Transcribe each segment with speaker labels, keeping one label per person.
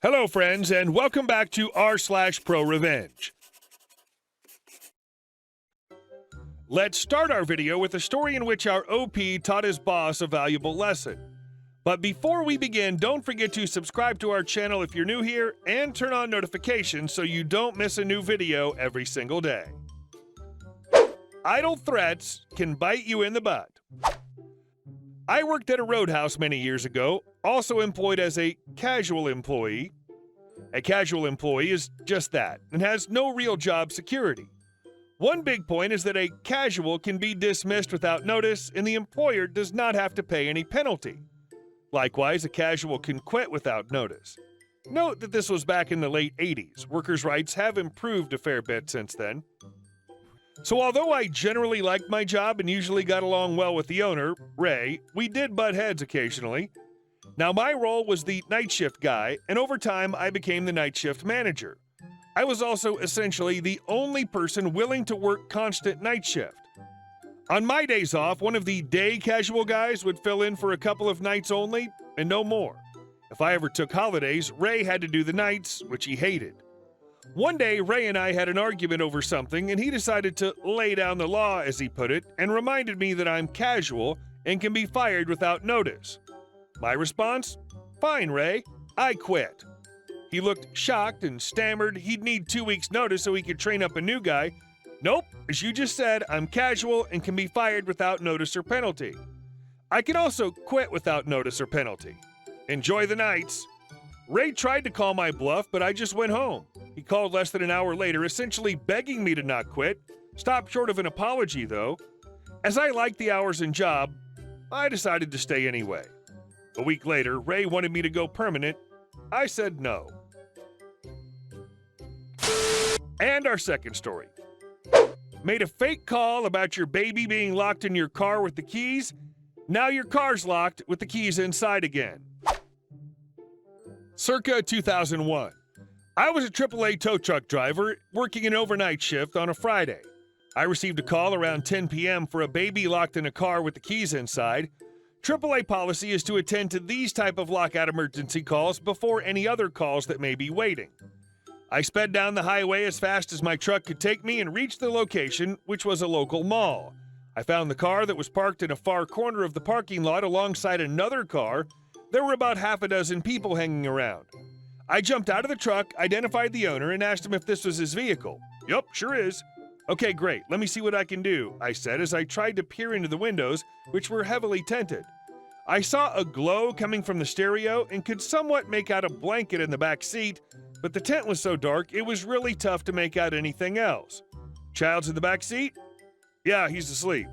Speaker 1: Hello, friends, and welcome back to r/ProRevenge. Let's start our video with a story in which our OP taught his boss a valuable lesson. But before we begin, don't forget to subscribe to our channel if you're new here and turn on notifications so you don't miss a new video every single day. Idle threats can bite you in the butt. I worked at a roadhouse many years ago, also employed as a casual employee. A casual employee is just that and has no real job security. One big point is that a casual can be dismissed without notice and the employer does not have to pay any penalty. Likewise, a casual can quit without notice. Note that this was back in the late 80s. Workers' rights have improved a fair bit since then. So although I generally liked my job and usually got along well with the owner, Ray, we did butt heads occasionally. Now my role was the night shift guy, and over time I became the night shift manager. I was also essentially the only person willing to work constant night shift. On my days off, one of the day casual guys would fill in for a couple of nights only, and no more. If I ever took holidays, Ray had to do the nights, which he hated. One day, Ray and I had an argument over something, and he decided to lay down the law, as he put it, and reminded me that I'm casual and can be fired without notice. My response? Fine, Ray. I quit. He looked shocked and stammered he'd need 2 weeks' notice so he could train up a new guy. Nope, as you just said, I'm casual and can be fired without notice or penalty. I can also quit without notice or penalty. Enjoy the nights. Ray tried to call my bluff, but I just went home. He called less than an hour later, essentially begging me to not quit. Stopped short of an apology, though. As I liked the hours and job, I decided to stay anyway. A week later, Ray wanted me to go permanent. I said no. And our second story. Made a fake call about your baby being locked in your car with the keys. Now your car's locked with the keys inside again. Circa 2001. I was a AAA tow truck driver working an overnight shift on a Friday. I received a call around 10 p.m. for a baby locked in a car with the keys inside. AAA policy is to attend to these type of lockout emergency calls before any other calls that may be waiting. I sped down the highway as fast as my truck could take me and reached the location, which was a local mall. I found the car that was parked in a far corner of the parking lot alongside another car. There were about half a dozen people hanging around. I jumped out of the truck, identified the owner, and asked him if this was his vehicle. Yup, sure is. Okay, great. Let me see what I can do, I said as I tried to peer into the windows, which were heavily tinted. I saw a glow coming from the stereo and could somewhat make out a blanket in the back seat, but the tent was so dark it was really tough to make out anything else. Child's in the back seat? Yeah, he's asleep.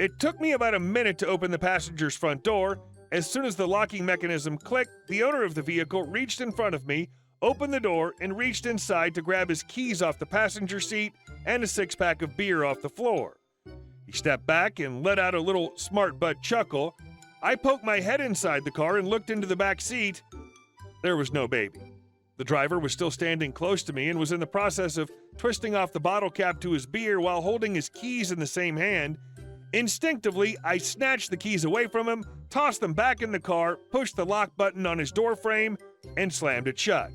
Speaker 1: It took me about a minute to open the passenger's front door. As soon as the locking mechanism clicked, the owner of the vehicle reached in front of me, opened the door, and reached inside to grab his keys off the passenger seat and a six-pack of beer off the floor. He stepped back and let out a little smart butt chuckle. I poked my head inside the car and looked into the back seat. There was no baby. The driver was still standing close to me and was in the process of twisting off the bottle cap to his beer while holding his keys in the same hand. Instinctively, I snatched the keys away from him, tossed them back in the car, pushed the lock button on his door frame, and slammed it shut.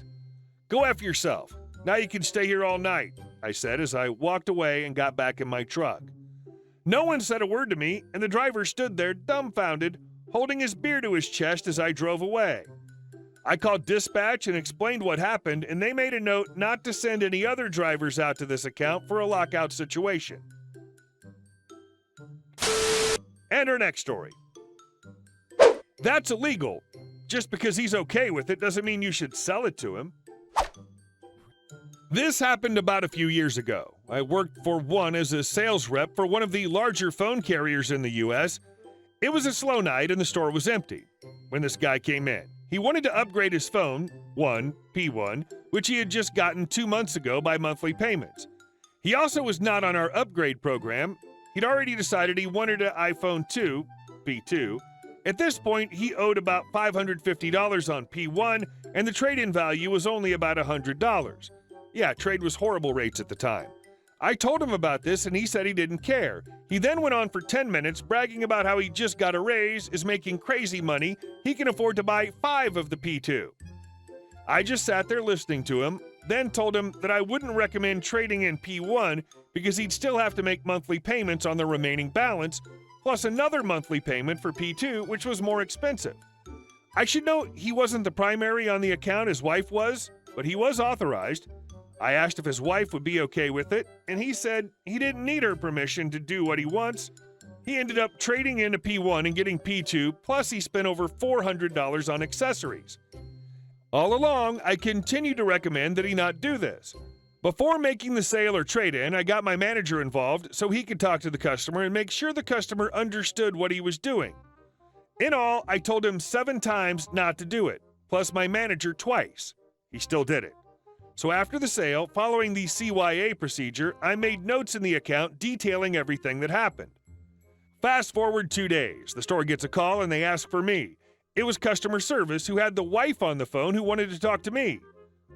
Speaker 1: Go F yourself. Now you can stay here all night, I said as I walked away and got back in my truck. No one said a word to me, and the driver stood there dumbfounded, holding his beer to his chest as I drove away. I called dispatch and explained what happened, and they made a note not to send any other drivers out to this account for a lockout situation. And our next story. That's illegal. Just because he's okay with it doesn't mean you should sell it to him. This happened about a few years ago. I worked for one as a sales rep for one of the larger phone carriers in the U.S. It was a slow night and the store was empty when this guy came in. He wanted to upgrade his phone, P1, which he had just gotten 2 months ago by monthly payments. He also was not on our upgrade program. He'd already decided he wanted an iPhone 2, P2. At this point, he owed about $550 on P1, and the trade-in value was only about $100. Yeah, trade was horrible rates at the time. I told him about this, and he said he didn't care. He then went on for 10 minutes, bragging about how he just got a raise, is making crazy money, he can afford to buy 5 of the P2. I just sat there listening to him, then told him that I wouldn't recommend trading in P1 because he'd still have to make monthly payments on the remaining balance, plus another monthly payment for P2, which was more expensive. I should note he wasn't the primary on the account, his wife was, but he was authorized. I asked if his wife would be okay with it, and he said he didn't need her permission to do what he wants. He ended up trading into P1 and getting P2, plus he spent over $400 on accessories. All along, I continued to recommend that he not do this. Before making the sale or trade-in, I got my manager involved so he could talk to the customer and make sure the customer understood what he was doing. In all, I told him 7 times not to do it, plus my manager twice. He still did it. So after the sale, following the CYA procedure, I made notes in the account detailing everything that happened. Fast forward 2 days, the store gets a call and they ask for me. It was customer service who had the wife on the phone who wanted to talk to me.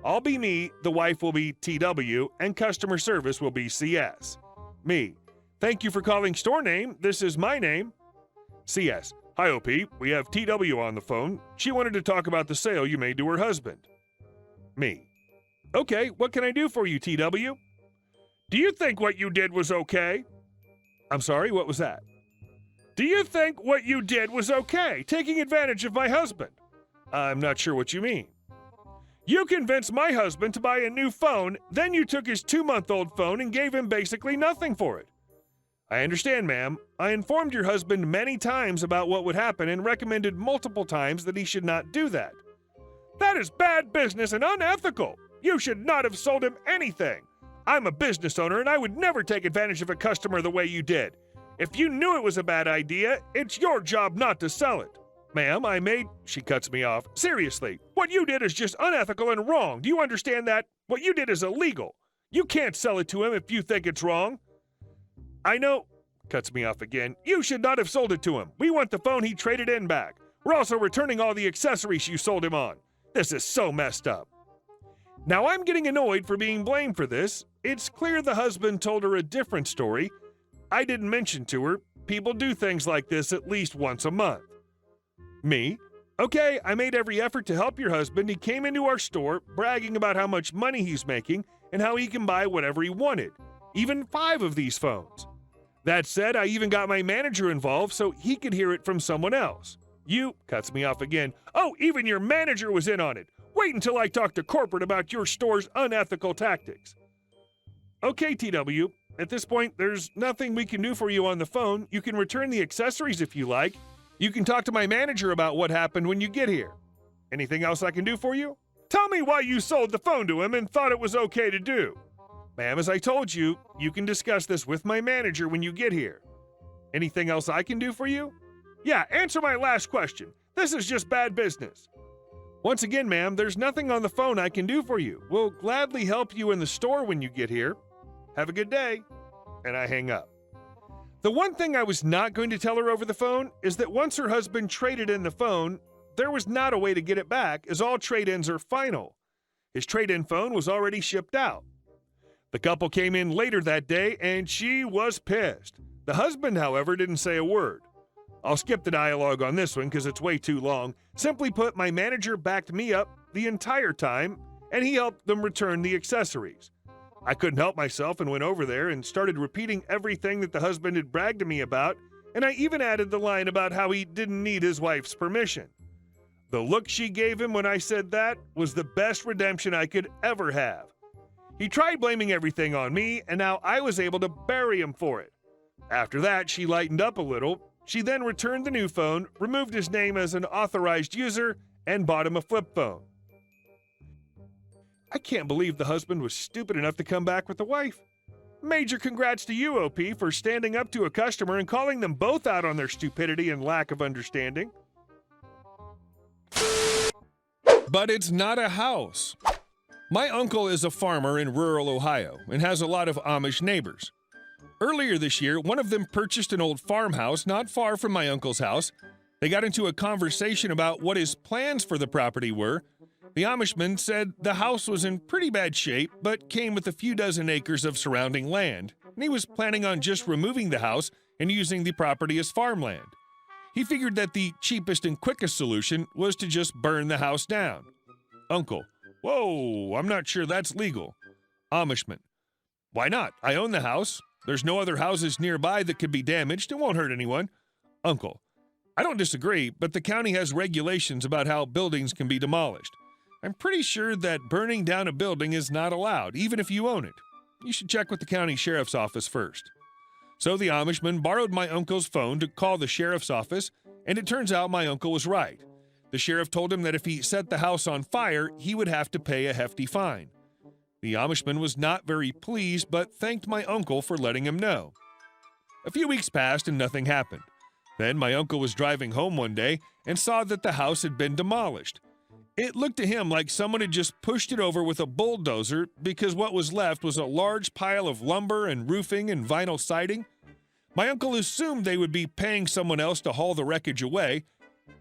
Speaker 1: I'll be me, the wife will be TW, and customer service will be CS. Me: thank you for calling store name, this is my name. CS: hi OP, we have TW on the phone. She wanted to talk about the sale you made to her husband. Me: okay, what can I do for you, TW? Do you think what you did was okay? I'm sorry, what was that? Do you think what you did was okay, taking advantage of my husband? I'm not sure what you mean. You convinced my husband to buy a new phone, then you took his 2-month-old phone and gave him basically nothing for it. I understand, ma'am. I informed your husband many times about what would happen and recommended multiple times that he should not do that. That is bad business and unethical. You should not have sold him anything. I'm a business owner and I would never take advantage of a customer the way you did. If you knew it was a bad idea, it's your job not to sell it. Ma'am, She cuts me off. Seriously, what you did is just unethical and wrong. Do you understand that? What you did is illegal. You can't sell it to him if you think it's wrong. I know. Cuts me off again. You should not have sold it to him. We want the phone he traded in back. We're also returning all the accessories you sold him on. This is so messed up. Now I'm getting annoyed for being blamed for this. It's clear the husband told her a different story. I didn't mention to her. People do things like this at least once a month. Me: okay, I made every effort to help your husband. He came into our store bragging about how much money he's making and how he can buy whatever he wanted, even 5 of these phones. That said, I even got my manager involved so he could hear it from someone else. You cuts me off again. Oh, even your manager was in on it. Wait until I talk to corporate about your store's unethical tactics. Okay, TW. At this point, there's nothing we can do for you on the phone. You can return the accessories if you like. You can talk to my manager about what happened when you get here. Anything else I can do for you? Tell me why you sold the phone to him and thought it was okay to do. Ma'am, as I told you, you can discuss this with my manager when you get here. Anything else I can do for you? Yeah, answer my last question. This is just bad business. Once again, ma'am, there's nothing on the phone I can do for you. We'll gladly help you in the store when you get here. Have a good day. And I hang up. The one thing I was not going to tell her over the phone is that once her husband traded in the phone, there was not a way to get it back, as all trade-ins are final. His trade-in phone was already shipped out. The couple came in later that day, and she was pissed. The husband, however, didn't say a word. I'll skip the dialogue on this one because it's way too long. Simply put, my manager backed me up the entire time, and he helped them return the accessories. I couldn't help myself and went over there and started repeating everything that the husband had bragged to me about, and I even added the line about how he didn't need his wife's permission. The look she gave him when I said that was the best redemption I could ever have. He tried blaming everything on me, and now I was able to bury him for it. After that, she lightened up a little. She then returned the new phone, removed his name as an authorized user, and bought him a flip phone. I can't believe the husband was stupid enough to come back with the wife. Major congrats to you, OP, for standing up to a customer and calling them both out on their stupidity and lack of understanding.
Speaker 2: But it's not a house. My uncle is a farmer in rural Ohio and has a lot of Amish neighbors. Earlier this year, one of them purchased an old farmhouse not far from my uncle's house. They got into a conversation about what his plans for the property were. The Amishman said the house was in pretty bad shape, but came with a few dozen acres of surrounding land, and he was planning on just removing the house and using the property as farmland. He figured that the cheapest and quickest solution was to just burn the house down. Uncle: Whoa, I'm not sure that's legal. Amishman. Why not? I own the house. There's no other houses nearby that could be damaged. It won't hurt anyone. Uncle. I don't disagree, but the county has regulations about how buildings can be demolished. I'm pretty sure that burning down a building is not allowed, even if you own it. You should check with the county sheriff's office first. So the Amishman borrowed my uncle's phone to call the sheriff's office, and it turns out my uncle was right. The sheriff told him that if he set the house on fire, he would have to pay a hefty fine. The Amishman was not very pleased, but thanked my uncle for letting him know. A few weeks passed and nothing happened. Then my uncle was driving home one day and saw that the house had been demolished. It looked to him like someone had just pushed it over with a bulldozer because what was left was a large pile of lumber and roofing and vinyl siding. My uncle assumed they would be paying someone else to haul the wreckage away.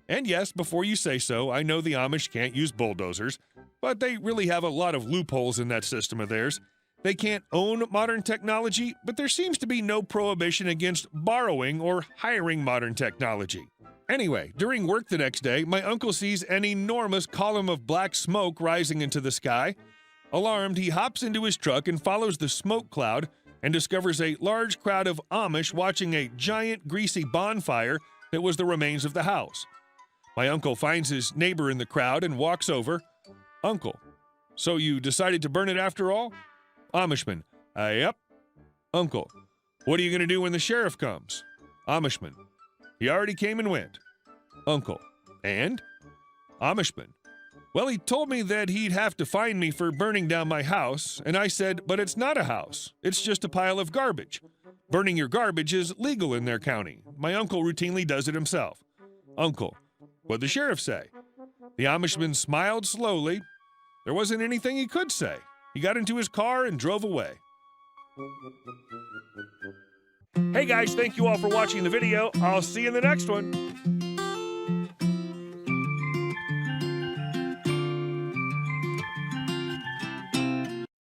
Speaker 2: And yes, before you say so, I know the Amish can't use bulldozers, but they really have a lot of loopholes in that system of theirs. They can't own modern technology, but there seems to be no prohibition against borrowing or hiring modern technology. Anyway, during work the next day, my uncle sees an enormous column of black smoke rising into the sky. Alarmed, he hops into his truck and follows the smoke cloud and discovers a large crowd of Amish watching a giant greasy bonfire that was the remains of the house. My uncle finds his neighbor in the crowd and walks over. Uncle, so you decided to burn it after all? Amishman, yep. Uncle, what are you going to do when the sheriff comes? Amishman, he already came and went. Uncle, and? Amishman, well, he told me that he'd have to fine me for burning down my house, and I said, but it's not a house. It's just a pile of garbage. Burning your garbage is legal in their county. My uncle routinely does it himself. Uncle, what'd the sheriff say? The Amishman smiled slowly. There wasn't anything he could say. He got into his car and drove away.
Speaker 1: Hey guys, thank you all for watching the video. I'll see you in the next one.